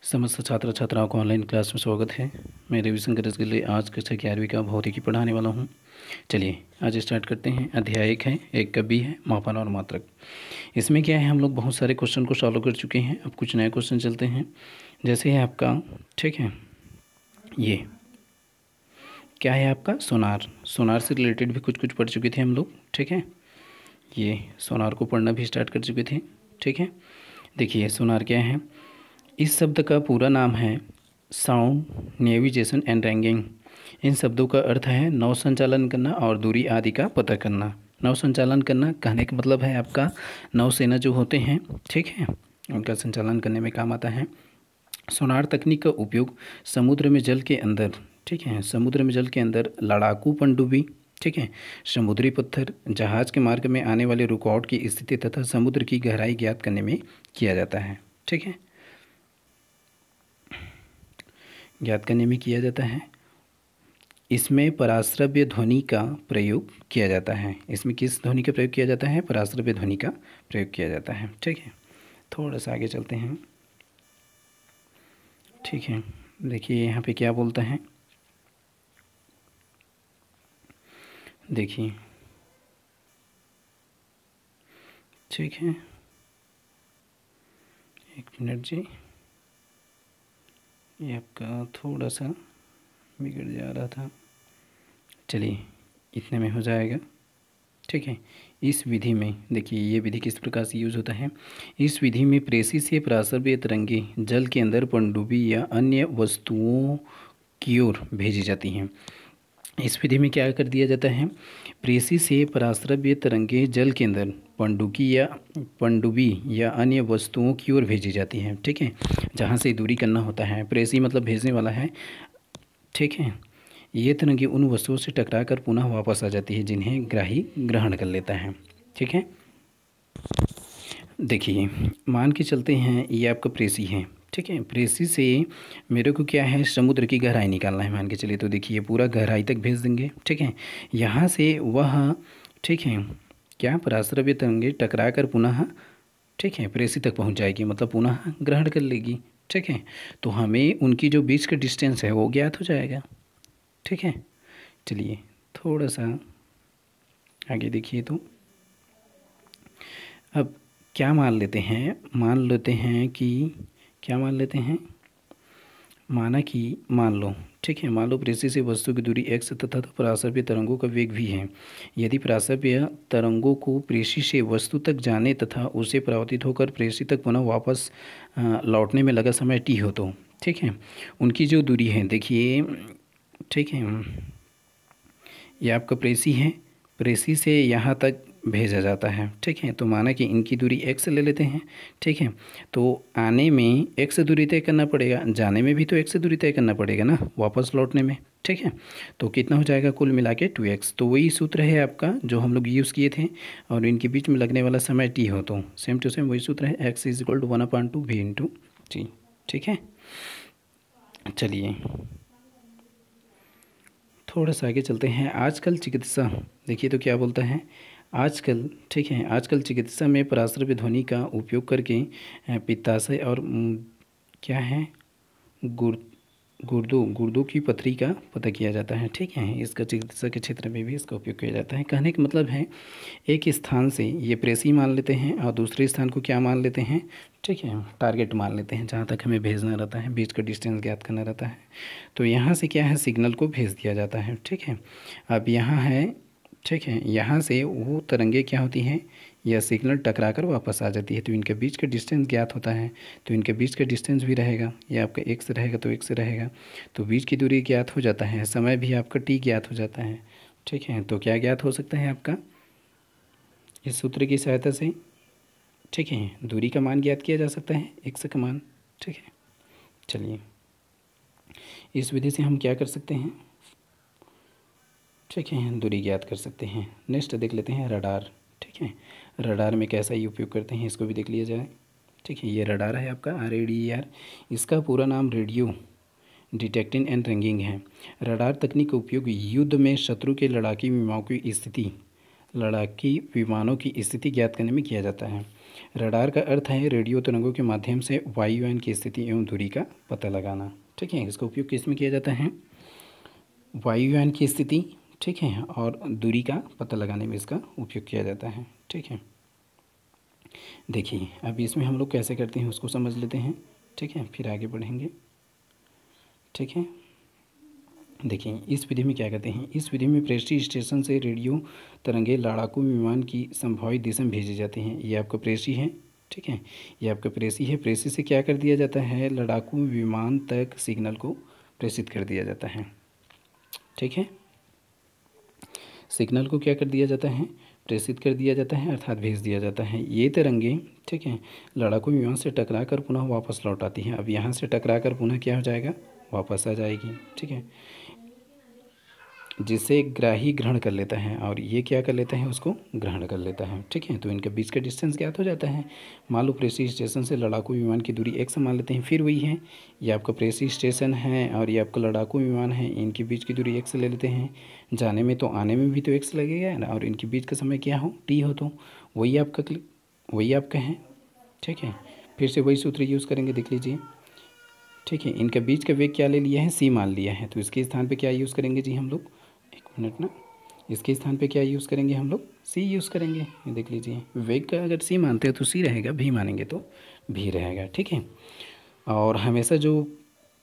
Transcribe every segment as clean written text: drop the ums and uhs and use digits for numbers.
समस्त छात्र छात्राओं को ऑनलाइन क्लास में स्वागत है। मैं रविशंकर के लिए आज कक्षा 11वीं का भौतिकी पढ़ाने वाला हूँ। चलिए आज स्टार्ट करते हैं। अध्याय 1 है, एक कवि है, मापन और मात्रक। इसमें क्या है, हम लोग बहुत सारे क्वेश्चन को सॉल्व कर चुके हैं। अब कुछ नए क्वेश्चन चलते हैं। जैसे है आपका, ठीक है, ये क्या है आपका सोनार। सोनार से रिलेटेड भी कुछ कुछ पढ़ चुके थे हम लोग, ठीक है। ये सोनार को पढ़ना भी स्टार्ट कर चुके थे, ठीक है। देखिए सोनार क्या है। इस शब्द का पूरा नाम है साउंड, नेविगेशन एंड रैंकिंग। इन शब्दों का अर्थ है नौ संचालन करना और दूरी आदि का पता करना। नौ संचालन करना कहने का मतलब है आपका नौसेना जो होते हैं, ठीक है, उनका संचालन करने में काम आता है। सोनार तकनीक का उपयोग समुद्र में जल के अंदर, ठीक है, समुद्र में जल के अंदर लड़ाकू पनडुब्बी, ठीक है, समुद्री पत्थर, जहाज के मार्ग में आने वाले रुकावट की स्थिति तथा समुद्र की गहराई ज्ञात करने में किया जाता है, ठीक है, ज्ञात करने में किया जाता है। इसमें पराश्रव्य ध्वनि का प्रयोग किया जाता है। इसमें किस ध्वनि का प्रयोग किया जाता है? पराश्रव्य ध्वनि का प्रयोग किया जाता है, ठीक है। थोड़ा सा आगे चलते हैं, ठीक है। देखिए यहाँ पे क्या बोलता है, देखिए, ठीक है, एक मिनट जी, ये आपका थोड़ा सा बिगड़ जा रहा था। चलिए इतने में हो जाएगा, ठीक है। इस विधि में देखिए ये विधि किस प्रकार से यूज होता है। इस विधि में प्रेसी से पराश्रव्य तरंगे जल के अंदर पनडुब्बी या अन्य वस्तुओं की ओर भेजी जाती हैं। इस विधि में क्या कर दिया जाता है, प्रेसी से पराश्रव्य तरंगे जल के अंदर पनडुब्बी या अन्य वस्तुओं की ओर भेजी जाती हैं, ठीक है, जहाँ से दूरी करना होता है। प्रेसी मतलब भेजने वाला है, ठीक है। ये तरंगे उन वस्तुओं से टकरा कर पुनः वापस आ जाती है जिन्हें ग्राही ग्रहण कर लेता है, ठीक है। देखिए मान के चलते हैं ये आपका प्रेसी है, ठीक है। प्रेसी से मेरे को क्या है, समुद्र की गहराई निकालना है मान के चलिए। तो देखिए पूरा गहराई तक भेज देंगे, ठीक है। यहाँ से वह, ठीक है, क्या पराश्रव्य तरंगे टकरा कर पुनः, ठीक है, प्रेसी तक पहुँच जाएगी, मतलब पुनः ग्रहण कर लेगी, ठीक है। तो हमें उनकी जो बीच का डिस्टेंस है वो ज्ञात हो जाएगा, ठीक है। चलिए थोड़ा सा आगे देखिए। तो अब क्या मान लेते हैं, मान लेते हैं कि क्या मान लेते हैं, माना कि मान लो, ठीक है, मान लो प्रेसी से वस्तु की दूरी x तथा पराश्रव्य तरंगों का वेग v है। यदि पराश्रव्य तरंगों को प्रेसी से वस्तु तक जाने तथा उसे परावर्तित होकर प्रेसी तक पुनः वापस लौटने में लगा समय t हो तो, ठीक है, उनकी जो दूरी है देखिए, ठीक है, ये आपका प्रेसी है, प्रेसी से यहाँ तक भेजा जाता है, ठीक है। तो माना कि इनकी दूरी x ले लेते हैं, ठीक है। तो आने में x दूरी तय करना पड़ेगा, जाने में भी तो x दूरी तय करना पड़ेगा ना, वापस लौटने में, ठीक है। तो कितना हो जाएगा कुल मिला के 2x। तो वही सूत्र है आपका जो हम लोग यूज़ किए थे, और इनके बीच में लगने वाला समय t हो तो सेम टू सेम वही सूत्र है, x = 1/2 v/t, ठीक है। चलिए थोड़ा सा आगे चलते हैं। आजकल चिकित्सा, देखिए तो क्या बोलता है आजकल, ठीक है, आजकल चिकित्सा में पराश्रव्य ध्वनि का उपयोग करके पित्ताशय और क्या है गुर्दों की पथरी का पता किया जाता है, ठीक है। इसका चिकित्सा के क्षेत्र में भी इसका उपयोग किया जाता है। कहने का मतलब है एक स्थान से ये प्रेसी मान लेते हैं और दूसरे स्थान को क्या मान लेते हैं, ठीक है, टारगेट मान लेते हैं, जहाँ तक हमें भेजना रहता है, बीच का डिस्टेंस ज्ञात करना रहता है। तो यहाँ से क्या है, सिग्नल को भेज दिया जाता है, ठीक है। अब यहाँ है, ठीक है, यहाँ से वो तरंगे क्या होती हैं, यह सिग्नल टकरा कर वापस आ जाती है। तो इनके बीच का डिस्टेंस ज्ञात होता है, तो इनके बीच का डिस्टेंस भी रहेगा, ये आपका x रहेगा तो x रहेगा, तो बीच की दूरी ज्ञात हो जाता है, समय भी आपका t ज्ञात हो जाता है, ठीक है। तो क्या ज्ञात हो सकता है आपका इस सूत्र की सहायता से, ठीक है, दूरी का मान ज्ञात किया जा सकता है, x का मान, ठीक है। चलिए इस विधि से हम क्या कर सकते हैं, ठीक है, दूरी ज्ञात कर सकते हैं। नेक्स्ट देख लेते हैं रडार, ठीक है। रडार में कैसा ही उपयोग करते हैं इसको भी देख लिया जाए, ठीक है। ये रडार है आपका RADAR, इसका पूरा नाम रेडियो डिटेक्टिंग एंड रैंकिंग है। रडार तकनीक का उपयोग युद्ध में शत्रु के लड़ाकू विमानों की स्थिति ज्ञात करने में किया जाता है। रडार का अर्थ है रेडियो तरंगों के माध्यम से वायुयान की स्थिति एवं दूरी का पता लगाना। ठीक है, इसका उपयोग किस में किया जाता है? वायुयान की स्थिति, ठीक है, और दूरी का पता लगाने में इसका उपयोग किया जाता है। ठीक है, देखिए अब इसमें हम लोग कैसे करते हैं उसको समझ लेते हैं। ठीक है, फिर आगे बढ़ेंगे। ठीक है, देखिए इस विधि में क्या करते हैं, इस विधि में प्रेषी स्टेशन से रेडियो तरंगे लड़ाकू विमान की संभावित दिशा में भेजी जाती हैं। ये आपका प्रेषी है। ठीक है, ये आपका प्रेषी है। प्रेषी से क्या कर दिया जाता है, लड़ाकू विमान तक सिग्नल को प्रेषित कर दिया जाता है। ठीक है, सिग्नल को क्या कर दिया जाता है, प्रेषित कर दिया जाता है, अर्थात भेज दिया जाता है। ये तरंगे, ठीक है, लड़ाकू विमान से टकरा कर पुनः वापस लौट आती हैं। अब यहाँ से टकरा कर पुनः क्या हो जाएगा, वापस आ जाएगी। ठीक है, जिसे ग्राही ग्रहण कर लेता है और ये क्या कर लेता है, उसको ग्रहण कर लेता है। ठीक है, तो इनके बीच का डिस्टेंस ज्ञात हो जाता है। मान लो प्रेषी स्टेशन से लड़ाकू विमान की दूरी x मान लेते हैं। फिर वही है, ये आपका प्रेषी स्टेशन है और ये आपका लड़ाकू विमान है, इनके बीच की दूरी x ले लेते हैं। जाने में तो आने में भी तो x लगेगा ना, और इनके बीच का समय क्या हो, t हो, तो वही आपका है। ठीक है, फिर से वही सूत्र यूज़ करेंगे, देख लीजिए। ठीक है, इनके बीच का वेग क्या ले लिया है, c मान लिया है, तो इसके स्थान पे क्या यूज़ करेंगे जी हम लोग, एक मिनट ना, इसके स्थान पे क्या यूज़ करेंगे हम लोग, c यूज़ करेंगे। ये देख लीजिए, वेग का अगर c मानते हैं तो c रहेगा, v मानेंगे तो v रहेगा। ठीक है, और हमेशा जो,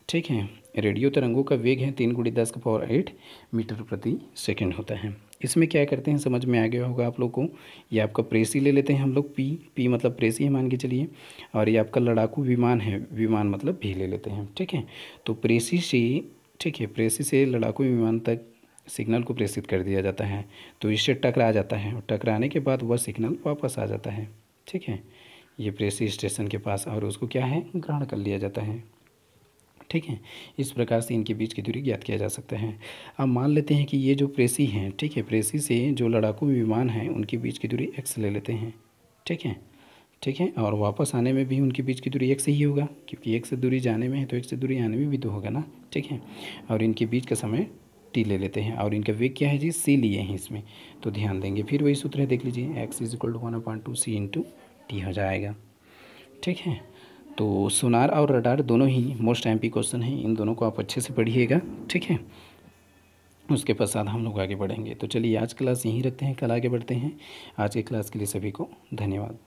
ठीक है, रेडियो तरंगों का वेग है 3 × 10⁸ मीटर प्रति सेकंड होता है। इसमें क्या करते हैं, समझ में आ गया होगा आप लोग को। ये आपका प्रेसी ले लेते हैं हम लोग, पी मतलब प्रेसी है मान के चलिए, और ये आपका लड़ाकू विमान है, विमान मतलब भी ले लेते हैं। ठीक है, तो प्रेसी से, ठीक है, प्रेसी से लड़ाकू विमान तक सिग्नल को प्रेषित कर दिया जाता है, तो इससे टकरा जाता है और टकराने के बाद वह सिग्नल वापस आ जाता है। ठीक है, ये प्रेसी स्टेशन के पास, और उसको क्या है, ग्रहण कर लिया जाता है। ठीक है, इस प्रकार से इनके बीच की दूरी ज्ञात किया जा सकता है। अब मान लेते हैं कि ये जो प्रेसी हैं, ठीक है, प्रेसी से जो लड़ाकू विमान हैं उनके बीच की दूरी x ले लेते हैं। ठीक है, ठीक है, और वापस आने में भी उनके बीच की दूरी x ही होगा, क्योंकि x से दूरी जाने में है तो x से दूरी आने में भी तो होगा ना। ठीक है, और इनके बीच का समय t ले लेते हैं, और इनका वेग क्या है जी, c लिए हैं इसमें, तो ध्यान देंगे। फिर वही सूत्र है, देख लीजिए, x = 1/2 c × t हो जाएगा। ठीक है, तो सोनार और रडार दोनों ही मोस्ट एमपी क्वेश्चन हैं, इन दोनों को आप अच्छे से पढ़िएगा। ठीक है, उसके पश्चात हम लोग आगे बढ़ेंगे। तो चलिए आज क्लास यहीं रखते हैं, कल आगे बढ़ते हैं। आज की क्लास के लिए सभी को धन्यवाद।